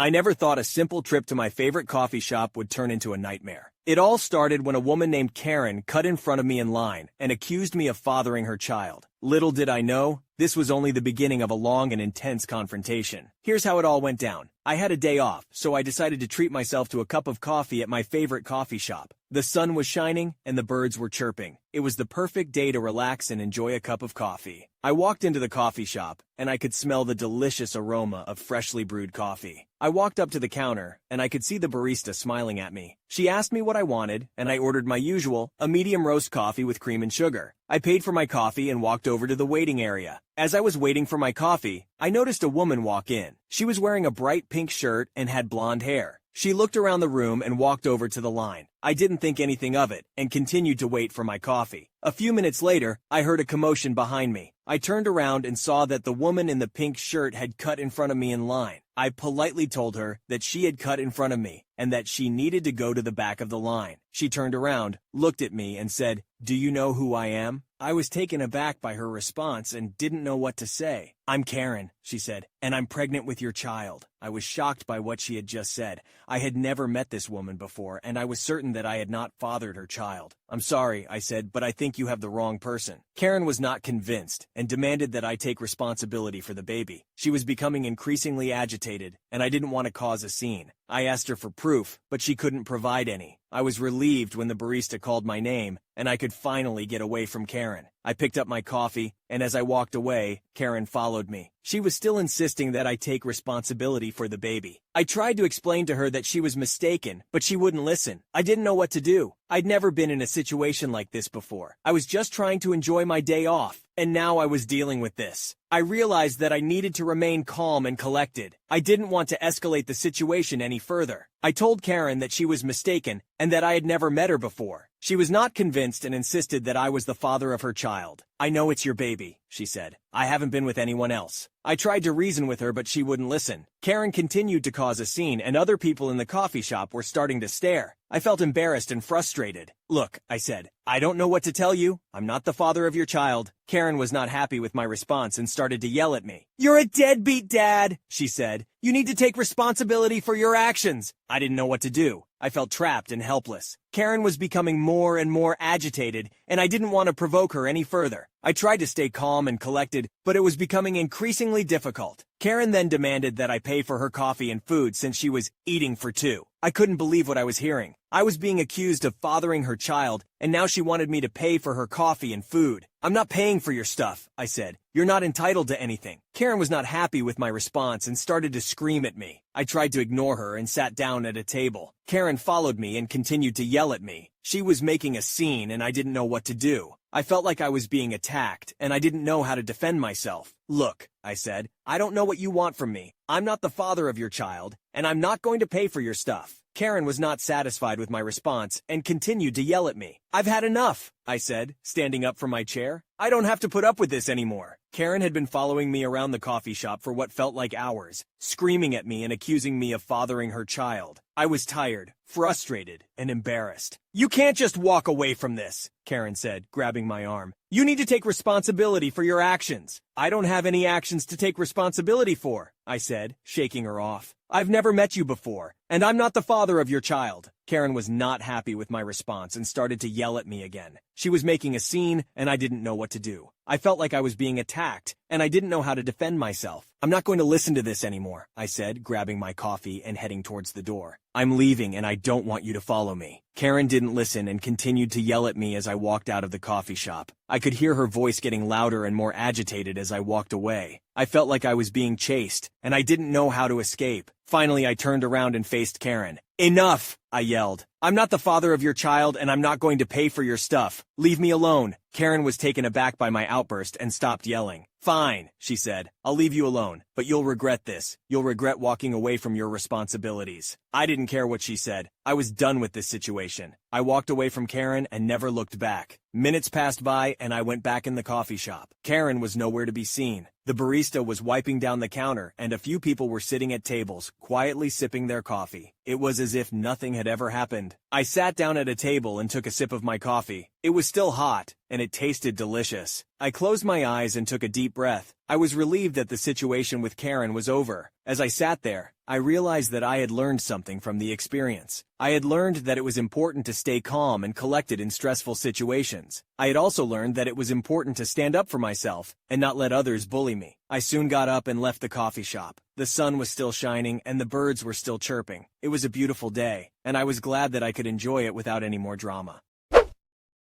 I never thought a simple trip to my favorite coffee shop would turn into a nightmare. It all started when a woman named Karen cut in front of me in line and accused me of fathering her child. Little did I know, this was only the beginning of a long and intense confrontation. Here's how it all went down. I had a day off, so I decided to treat myself to a cup of coffee at my favorite coffee shop. The sun was shining and the birds were chirping. It was the perfect day to relax and enjoy a cup of coffee. I walked into the coffee shop, and I could smell the delicious aroma of freshly brewed coffee. I walked up to the counter, and I could see the barista smiling at me. She asked me what I wanted, and I ordered my usual, a medium roast coffee with cream and sugar. I paid for my coffee and walked over to the waiting area. As I was waiting for my coffee, I noticed a woman walk in. She was wearing a bright pink shirt and had blonde hair. She looked around the room and walked over to the line. I didn't think anything of it and continued to wait for my coffee. A few minutes later, I heard a commotion behind me. I turned around and saw that the woman in the pink shirt had cut in front of me in line. I politely told her that she had cut in front of me and that she needed to go to the back of the line. She turned around, looked at me, and said, "Do you know who I am?" I was taken aback by her response and didn't know what to say. "I'm Karen," she said, "and I'm pregnant with your child." I was shocked by what she had just said. I had never met this woman before, and I was certain that I had not fathered her child. "I'm sorry," I said, "but I think you have the wrong person." Karen was not convinced and demanded that I take responsibility for the baby. She was becoming increasingly agitated, and I didn't want to cause a scene. I asked her for proof, but she couldn't provide any. I was relieved when the barista called my name, and I could finally get away from Karen. I picked up my coffee, and as I walked away, Karen followed me. She was still insisting that I take responsibility for the baby. I tried to explain to her that she was mistaken, but she wouldn't listen. I didn't know what to do. I'd never been in a situation like this before. I was just trying to enjoy my day off, and now I was dealing with this. I realized that I needed to remain calm and collected. I didn't want to escalate the situation any further. I told Karen that she was mistaken and that I had never met her before. She was not convinced and insisted that I was the father of her child. "I know it's your baby," she said. "I haven't been with anyone else." I tried to reason with her, but she wouldn't listen. Karen continued to cause a scene, and other people in the coffee shop were starting to stare. I felt embarrassed and frustrated. "Look," I said, "I don't know what to tell you. I'm not the father of your child." Karen was not happy with my response and started to yell at me. "You're a deadbeat dad," she said. "You need to take responsibility for your actions." I didn't know what to do. I felt trapped and helpless. Karen was becoming more and more agitated, and I didn't want to provoke her any further. I tried to stay calm and collected, but it was becoming increasingly difficult. Karen then demanded that I pay for her coffee and food since she was eating for two. I couldn't believe what I was hearing. I was being accused of fathering her child, and now she wanted me to pay for her coffee and food. "I'm not paying for your stuff," I said. "You're not entitled to anything." Karen was not happy with my response and started to scream at me. I tried to ignore her and sat down at a table. Karen followed me and continued to yell at me. She was making a scene, and I didn't know what to do. I felt like I was being attacked, and I didn't know how to defend myself. "Look," I said, "I don't know what you want from me. I'm not the father of your child, and I'm not going to pay for your stuff." Karen was not satisfied with my response and continued to yell at me. "I've had enough," I said, standing up from my chair. "I don't have to put up with this anymore." Karen had been following me around the coffee shop for what felt like hours, screaming at me and accusing me of fathering her child. I was tired, frustrated, and embarrassed. "You can't just walk away from this," Karen said, grabbing my arm. "You need to take responsibility for your actions." "I don't have any actions to take responsibility for," I said, shaking her off. "I've never met you before, and I'm not the father of your child." Karen was not happy with my response and started to yell at me again. She was making a scene, and I didn't know what to do. I felt like I was being attacked, and I didn't know how to defend myself. "I'm not going to listen to this anymore," I said, grabbing my coffee and heading towards the door. "I'm leaving, and I don't want you to follow me." Karen didn't listen and continued to yell at me as I walked out of the coffee shop. I could hear her voice getting louder and more agitated as I walked away. I felt like I was being chased, and I didn't know how to escape. Finally, I turned around and faced Karen. "Enough!" I yelled. "I'm not the father of your child, and I'm not going to pay for your stuff. Leave me alone." Karen was taken aback by my outburst and stopped yelling. "Fine," she said. "I'll leave you alone, but you'll regret this. You'll regret walking away from your responsibilities." I didn't care what she said. I was done with this situation. I walked away from Karen and never looked back. Minutes passed by, and I went back in the coffee shop. Karen was nowhere to be seen. The barista was wiping down the counter, and a few people were sitting at tables, quietly sipping their coffee. It was as if nothing had ever happened. I sat down at a table and took a sip of my coffee. It was still hot, and it tasted delicious. I closed my eyes and took a deep breath. I was relieved that the situation with Karen was over. As I sat there, I realized that I had learned something from the experience. I had learned that it was important to stay calm and collected in stressful situations. I had also learned that it was important to stand up for myself and not let others bully me. I soon got up and left the coffee shop. The sun was still shining and the birds were still chirping. It was a beautiful day, and I was glad that I could enjoy it without any more drama.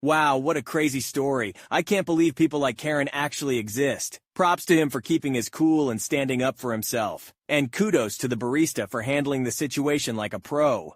Wow, what a crazy story. I can't believe people like Karen actually exist. Props to him for keeping his cool and standing up for himself. And kudos to the barista for handling the situation like a pro.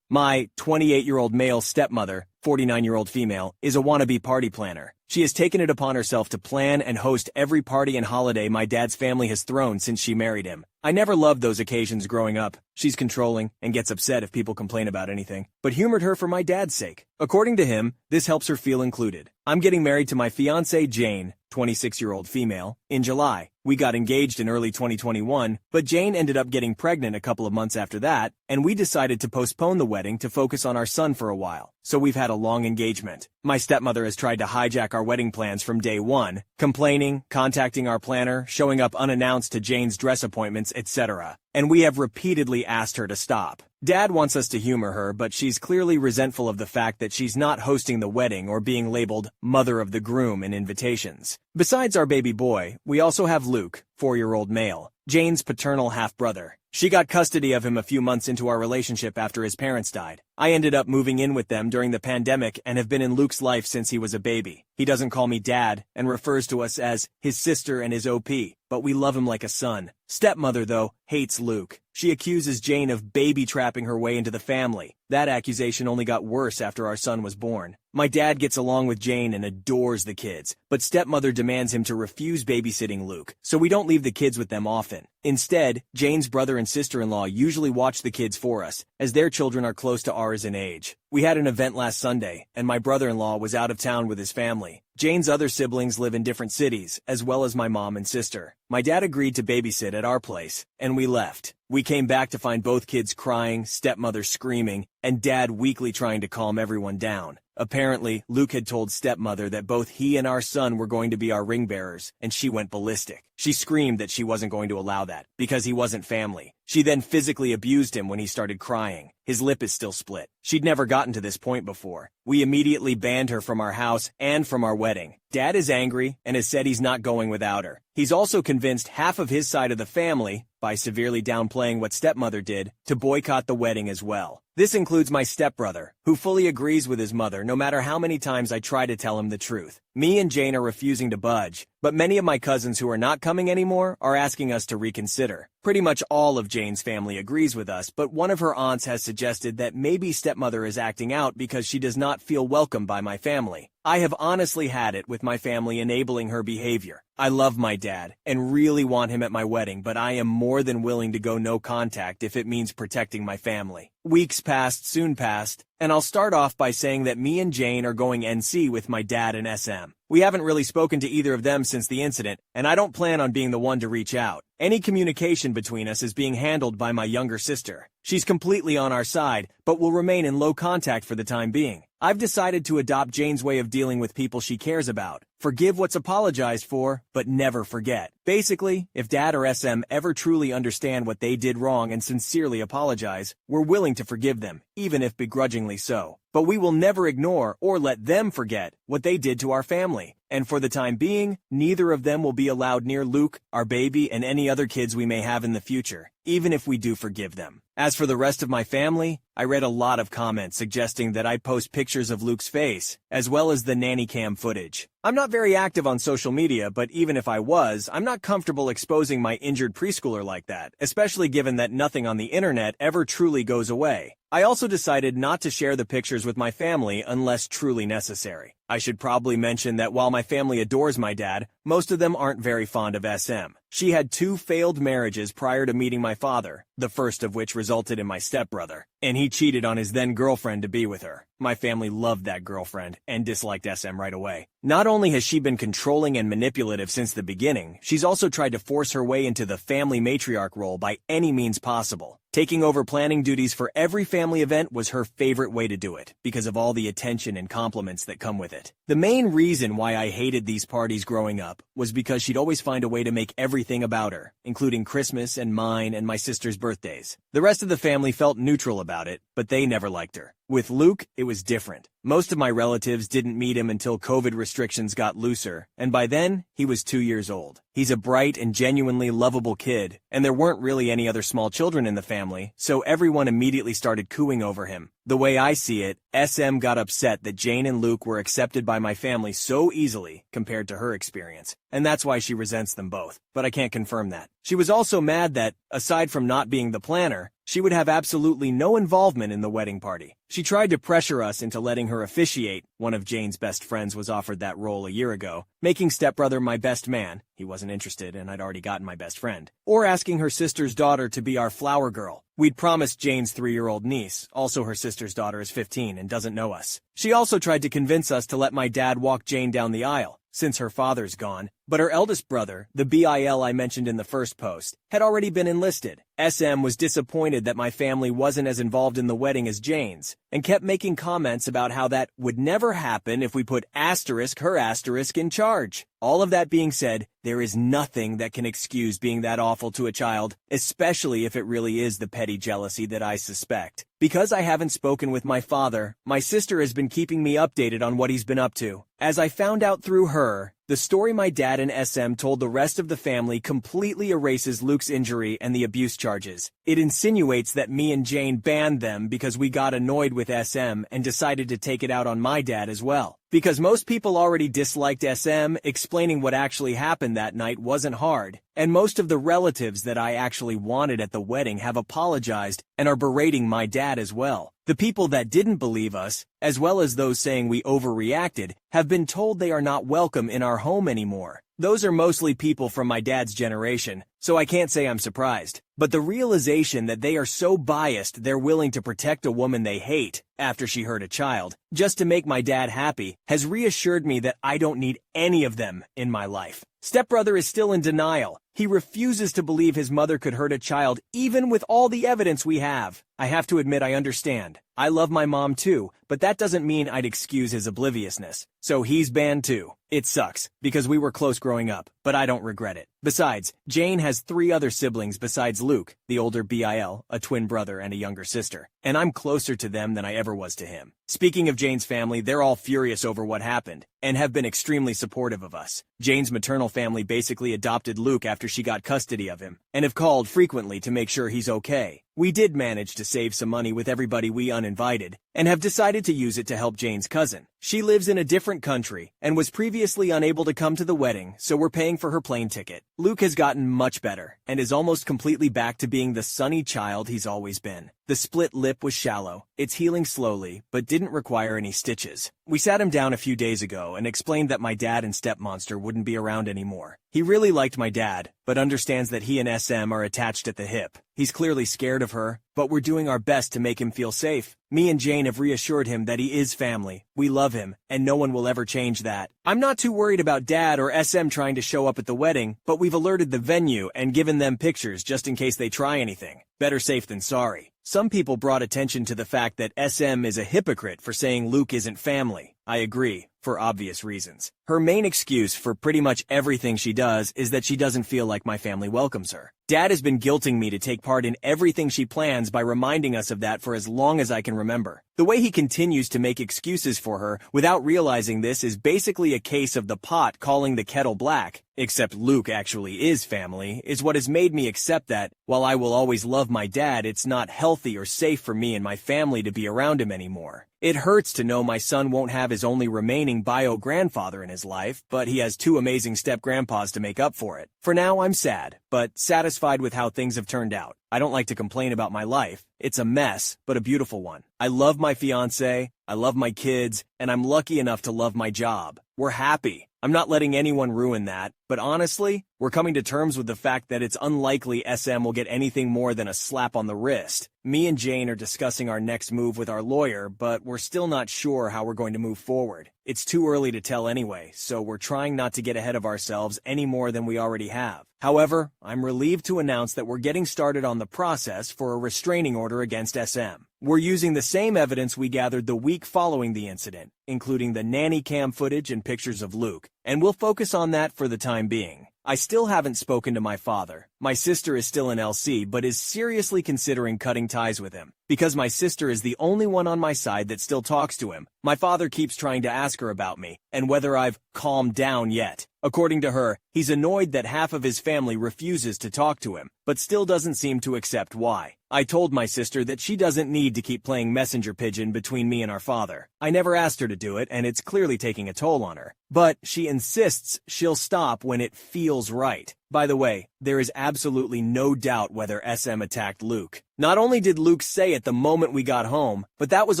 My 28-year-old male stepmother, 49-year-old female, is a wannabe party planner. She has taken it upon herself to plan and host every party and holiday my dad's family has thrown since she married him. I never loved those occasions growing up. She's controlling and gets upset if people complain about anything, but humored her for my dad's sake. According to him, this helps her feel included. I'm getting married to my fiancée Jane, 26-year-old female, in July. We got engaged in early 2021, but Jane ended up getting pregnant a couple of months after that, and we decided to postpone the wedding to focus on our son for a while. So we've had a long engagement. My stepmother has tried to hijack our wedding plans from day one, complaining, contacting our planner, showing up unannounced to Jane's dress appointments, etc. And we have repeatedly asked her to stop. Dad wants us to humor her, but she's clearly resentful of the fact that she's not hosting the wedding or being labeled mother of the groom in invitations. Besides our baby boy, we also have Luke, 4-year-old male, Jane's paternal half-brother. She got custody of him a few months into our relationship after his parents died. I ended up moving in with them during the pandemic and have been in Luke's life since he was a baby. He doesn't call me dad and refers to us as his sister and his OP, but we love him like a son. Stepmother, though, hates Luke. She accuses Jane of baby-trapping her way into the family. That accusation only got worse after our son was born. My dad gets along with Jane and adores the kids, but stepmother demands him to refuse babysitting Luke, so we don't leave the kids with them often. Instead, Jane's brother and sister-in-law usually watch the kids for us, as their children are close to ours in age. We had an event last Sunday, and my brother-in-law was out of town with his family. Jane's other siblings live in different cities, as well as my mom and sister. My dad agreed to babysit at our place, and we left. We came back to find both kids crying, stepmother screaming, and dad weakly trying to calm everyone down. Apparently, Luke had told stepmother that both he and our son were going to be our ring bearers, and she went ballistic. She screamed that she wasn't going to allow that, because he wasn't family. She then physically abused him when he started crying. His lip is still split. She'd never gotten to this point before. We immediately banned her from our house and from our wedding. Dad is angry and has said he's not going without her. He's also convinced half of his side of the family, by severely downplaying what stepmother did, to boycott the wedding as well. This includes my stepbrother, who fully agrees with his mother no matter how many times I try to tell him the truth. Me and Jane are refusing to budge, but many of my cousins who are not coming anymore are asking us to reconsider. Pretty much all of Jane's family agrees with us, but one of her aunts has suggested that maybe stepmother is acting out because she does not feel welcome by my family. I have honestly had it with my family enabling her behavior. I love my dad and really want him at my wedding, but I am more than willing to go no contact if it means protecting my family. Weeks soon passed, and I'll start off by saying that me and Jane are going NC with my dad and SM. We haven't really spoken to either of them since the incident, and I don't plan on being the one to reach out. Any communication between us is being handled by my younger sister. She's completely on our side, but will remain in low contact for the time being. I've decided to adopt Jane's way of dealing with people she cares about. Forgive what's apologized for, but never forget. Basically, if Dad or SM ever truly understand what they did wrong and sincerely apologize, we're willing to forgive them, even if begrudgingly so. But we will never ignore or let them forget what they did to our family. And for the time being, neither of them will be allowed near Luke, our baby, and any other kids we may have in the future, even if we do forgive them. As for the rest of my family, I read a lot of comments suggesting that I post pictures of Luke's face, as well as the nanny cam footage. I'm not very active on social media, but even if I was, I'm not comfortable exposing my injured preschooler like that, especially given that nothing on the internet ever truly goes away. I also decided not to share the pictures with my family unless truly necessary. I should probably mention that while my family adores my dad, most of them aren't very fond of SM. She had 2 failed marriages prior to meeting my father, the first of which resulted in my stepbrother, and he cheated on his then-girlfriend to be with her. My family loved that girlfriend and disliked SM right away. Not only has she been controlling and manipulative since the beginning, she's also tried to force her way into the family matriarch role by any means possible. Taking over planning duties for every family event was her favorite way to do it, because of all the attention and compliments that come with it. The main reason why I hated these parties growing up was because she'd always find a way to make everything about her, including Christmas and mine and my sister's birthdays. The rest of the family felt neutral about it, but they never liked her. With Luke, it was different. Most of my relatives didn't meet him until COVID restrictions got looser, and by then, he was 2 years old. He's a bright and genuinely lovable kid, and there weren't really any other small children in the family, so everyone immediately started cooing over him. The way I see it, SM got upset that Jane and Luke were accepted by my family so easily compared to her experience, and that's why she resents them both, but I can't confirm that. She was also mad that, aside from not being the planner, she would have absolutely no involvement in the wedding party. She tried to pressure us into letting her officiate. One of Jane's best friends was offered that role a year ago, making stepbrother my best man. He wasn't interested, and I'd already gotten my best friend. Or asking her sister's daughter to be our flower girl. We'd promised Jane's 3-year-old niece. Also, her sister's daughter is 15 and doesn't know us. She also tried to convince us to let my dad walk Jane down the aisle, since her father's gone. But her eldest brother, the BIL I mentioned in the first post, had already been enlisted. SM was disappointed that my family wasn't as involved in the wedding as Jane's, and kept making comments about how that would never happen if we put her asterisk in charge. All of that being said, there is nothing that can excuse being that awful to a child, especially if it really is the petty jealousy that I suspect. Because I haven't spoken with my father, my sister has been keeping me updated on what he's been up to. As I found out through her, the story my dad and SM told the rest of the family completely erases Luke's injury and the abuse charges. It insinuates that me and Jane banned them because we got annoyed with SM and decided to take it out on my dad as well. Because most people already disliked SM, explaining what actually happened that night wasn't hard, and most of the relatives that I actually wanted at the wedding have apologized and are berating my dad as well. The people that didn't believe us, as well as those saying we overreacted, have been told they are not welcome in our home anymore. Those are mostly people from my dad's generation, so I can't say I'm surprised. But the realization that they are so biased they're willing to protect a woman they hate after she hurt a child, just to make my dad happy, has reassured me that I don't need any of them in my life. Stepbrother is still in denial. He refuses to believe his mother could hurt a child, even with all the evidence we have. I have to admit I understand. I love my mom too, but that doesn't mean I'd excuse his obliviousness. So he's banned too. It sucks, because we were close growing up, but I don't regret it. Besides, Jane has 3 other siblings besides Luke, the older BIL, a twin brother, and a younger sister, and I'm closer to them than I ever was to him. Speaking of Jane's family, they're all furious over what happened, and have been extremely supportive of us. Jane's maternal family basically adopted Luke after she got custody of him, and have called frequently to make sure he's okay. We did manage to save some money with everybody we uninvited, and have decided to use it to help Jane's cousin. She lives in a different country, and was previously unable to come to the wedding, so we're paying for her plane ticket. Luke has gotten much better, and is almost completely back to being the sunny child he's always been. The split lip was shallow. It's healing slowly, but didn't require any stitches. We sat him down a few days ago and explained that my dad and stepmonster wouldn't be around anymore. He really liked my dad, but understands that he and SM are attached at the hip. He's clearly scared of her, but we're doing our best to make him feel safe. Me and Jane have reassured him that he is family. We love him, and no one will ever change that. I'm not too worried about Dad or SM trying to show up at the wedding, but we've alerted the venue and given them pictures just in case they try anything. Better safe than sorry. Some people brought attention to the fact that SM is a hypocrite for saying Luke isn't family. I agree, for obvious reasons. Her main excuse for pretty much everything she does is that she doesn't feel like my family welcomes her. Dad has been guilting me to take part in everything she plans by reminding us of that for as long as I can remember. The way he continues to make excuses for her without realizing this is basically a case of the pot calling the kettle black. Except Luke actually is family, is what has made me accept that, while I will always love my dad, it's not healthy or safe for me and my family to be around him anymore. It hurts to know my son won't have his only remaining bio-grandfather in his life, but he has 2 amazing step-grandpas to make up for it. For now, I'm sad, but satisfied with how things have turned out. I don't like to complain about my life. It's a mess, but a beautiful one. I love my fiancé, I love my kids, and I'm lucky enough to love my job. We're happy. I'm not letting anyone ruin that. but honestly, we're coming to terms with the fact that it's unlikely SM will get anything more than a slap on the wrist. Me and Jane are discussing our next move with our lawyer, but we're still not sure how we're going to move forward. It's too early to tell anyway, so we're trying not to get ahead of ourselves any more than we already have. However, I'm relieved to announce that we're getting started on the process for a restraining order against SM. We're using the same evidence we gathered the week following the incident, including the nanny cam footage and pictures of Luke, and we'll focus on that for the time being. I still haven't spoken to my father. My sister is still in LC but is seriously considering cutting ties with him. Because my sister is the only one on my side that still talks to him, my father keeps trying to ask her about me and whether I've calmed down yet. According to her, he's annoyed that half of his family refuses to talk to him, but still doesn't seem to accept why. I told my sister that she doesn't need to keep playing messenger pigeon between me and our father. I never asked her to do it, and it's clearly taking a toll on her. But she insists she'll stop when it feels right. By the way, there is absolutely no doubt whether SM attacked Luke. Not only did Luke say it the moment we got home, but that was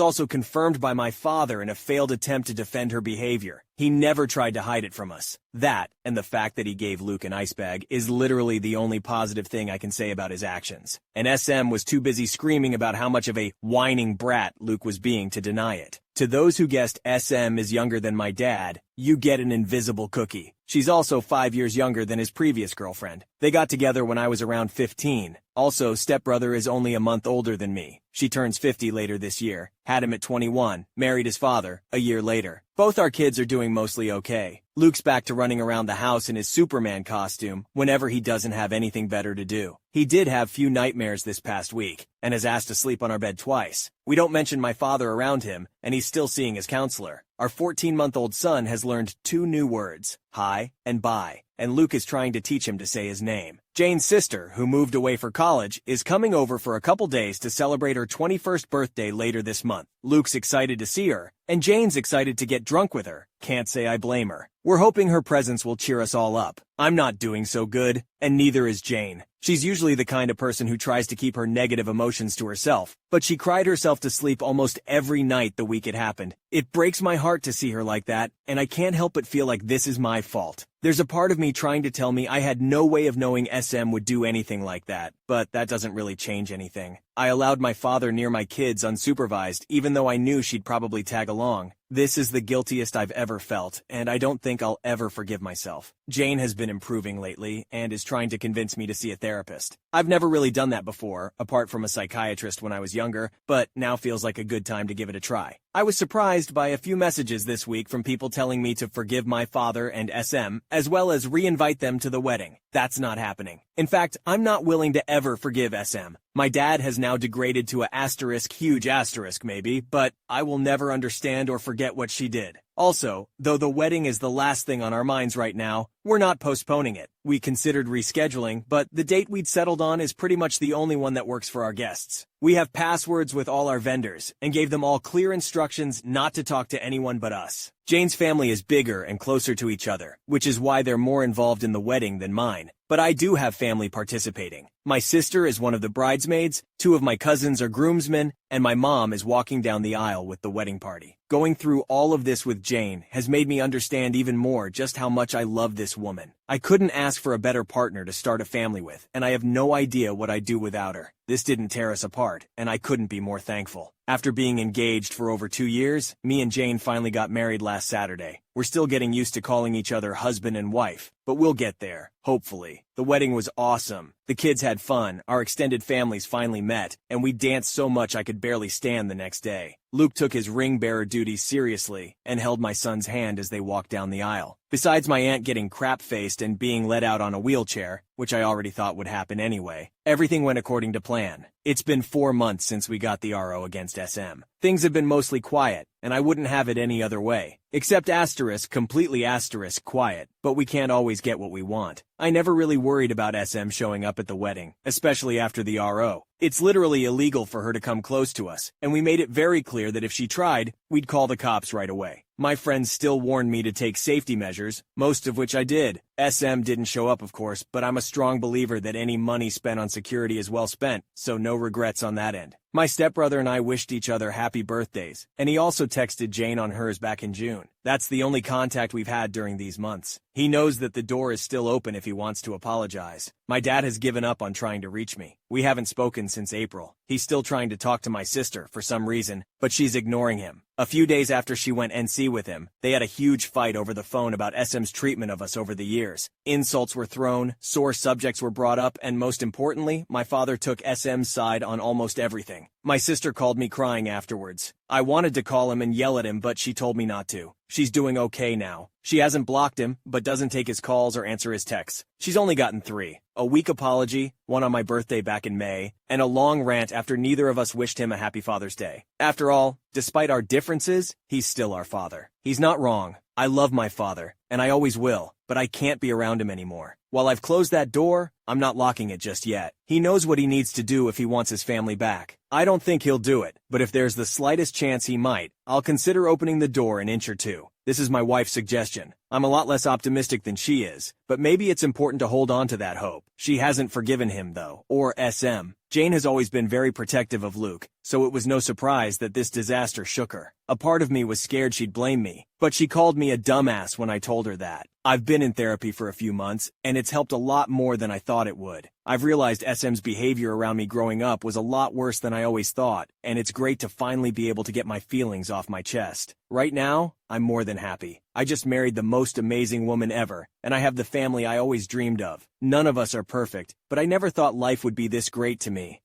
also confirmed by my father in a failed attempt to defend her behavior. He never tried to hide it from us. That, and the fact that he gave Luke an ice bag, is literally the only positive thing I can say about his actions. And SM was too busy screaming about how much of a whining brat Luke was being to deny it. To those who guessed SM is younger than my dad, you get an invisible cookie. She's also 5 years younger than his previous girlfriend. They got together when I was around 15. Also, stepbrother is only a month older than me. She turns 50 later this year. Had him at 21, married his father a year later. Both our kids are doing mostly okay. Luke's back to running around the house in his Superman costume whenever he doesn't have anything better to do. He did have few nightmares this past week and has asked to sleep on our bed twice. We don't mention my father around him, and he's still seeing his counselor. Our 14-month-old son has learned 2 new words, hi and bye, and Luke is trying to teach him to say his name. Jane's sister, who moved away for college, is coming over for a couple days to celebrate her 21st birthday later this month. Luke's excited to see her, and Jane's excited to get drunk with her. Can't say I blame her. We're hoping her presence will cheer us all up. I'm not doing so good, and neither is Jane. She's usually the kind of person who tries to keep her negative emotions to herself, but she cried herself to sleep almost every night the week it happened. It breaks my heart to see her like that, and I can't help but feel like this is my fault. There's a part of me trying to tell me I had no way of knowing SM would do anything like that, but that doesn't really change anything. I allowed my father near my kids unsupervised, even though I knew she'd probably tag along. This is the guiltiest I've ever felt, and I don't think I'll ever forgive myself. Jane has been improving lately, and is trying to convince me to see a therapist. I've never really done that before, apart from a psychiatrist when I was younger, but now feels like a good time to give it a try. I was surprised by a few messages this week from people telling me to forgive my father and SM, as well as re-invite them to the wedding. That's not happening. In fact, I'm not willing to ever forgive SM. My dad has now degraded to a asterisk, huge asterisk maybe, but I will never understand or forget what she did. Also, though the wedding is the last thing on our minds right now, we're not postponing it. We considered rescheduling, but the date we'd settled on is pretty much the only one that works for our guests. We have passwords with all our vendors, and gave them all clear instructions not to talk to anyone but us. Jane's family is bigger and closer to each other, which is why they're more involved in the wedding than mine. But I do have family participating. My sister is one of the bridesmaids, 2 of my cousins are groomsmen, and my mom is walking down the aisle with the wedding party. Going through all of this with Jane has made me understand even more just how much I love this woman. I couldn't ask for a better partner to start a family with, and I have no idea what I'd do without her. This didn't tear us apart, and I couldn't be more thankful. After being engaged for over 2 years, me and Jane finally got married last Saturday. We're still getting used to calling each other husband and wife, but we'll get there, hopefully. The wedding was awesome. The kids had fun, our extended families finally met, and we danced so much I could barely stand the next day. Luke took his ring bearer duties seriously and held my son's hand as they walked down the aisle. Besides my aunt getting crap-faced and being let out on a wheelchair, which I already thought would happen anyway, everything went according to plan. It's been 4 months since we got the RO against SM. Things have been mostly quiet, and I wouldn't have it any other way. Except asterisk, completely asterisk quiet, but we can't always get what we want. I never really worried about SM showing up at the wedding, especially after the RO. It's literally illegal for her to come close to us, and we made it very clear that if she tried, we'd call the cops right away. My friends still warned me to take safety measures, most of which I did. SM didn't show up, of course, but I'm a strong believer that any money spent on security is well spent, so no regrets on that end. My stepbrother and I wished each other happy birthdays, and he also texted Jane on hers back in June. That's the only contact we've had during these months. He knows that the door is still open if he wants to apologize. My dad has given up on trying to reach me. We haven't spoken since April. He's still trying to talk to my sister for some reason, but she's ignoring him. A few days after she went NC with him, they had a huge fight over the phone about SM's treatment of us over the years. Insults were thrown, sore subjects were brought up, and most importantly, my father took SM's side on almost everything. My sister called me crying afterwards. I wanted to call him and yell at him, but she told me not to. She's doing okay now. She hasn't blocked him, but doesn't take his calls or answer his texts. She's only gotten 3. A weak apology, one on my birthday back in May, and a long rant after neither of us wished him a happy Father's Day. After all, despite our differences, he's still our father. He's not wrong. I love my father, and I always will, but I can't be around him anymore. While I've closed that door, I'm not locking it just yet. He knows what he needs to do if he wants his family back. I don't think he'll do it, but if there's the slightest chance he might, I'll consider opening the door an inch or two. This is my wife's suggestion. I'm a lot less optimistic than she is, but maybe it's important to hold on to that hope. She hasn't forgiven him, though, or SM. Jane has always been very protective of Luke, so it was no surprise that this disaster shook her. A part of me was scared she'd blame me, but she called me a dumbass when I told her that. I've been in therapy for a few months, and it's helped a lot more than I thought it would. I've realized SM's behavior around me growing up was a lot worse than I always thought, and it's great to finally be able to get my feelings off my chest. Right now, I'm more than happy. I just married the most amazing woman ever, and I have the family I always dreamed of. None of us are perfect, but I never thought life would be this great to me.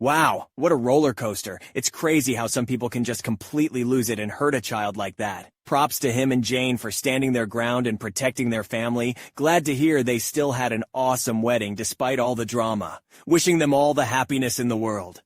Wow, what a roller coaster. It's crazy how some people can just completely lose it and hurt a child like that. Props to him and Jane for standing their ground and protecting their family. Glad to hear they still had an awesome wedding despite all the drama. Wishing them all the happiness in the world.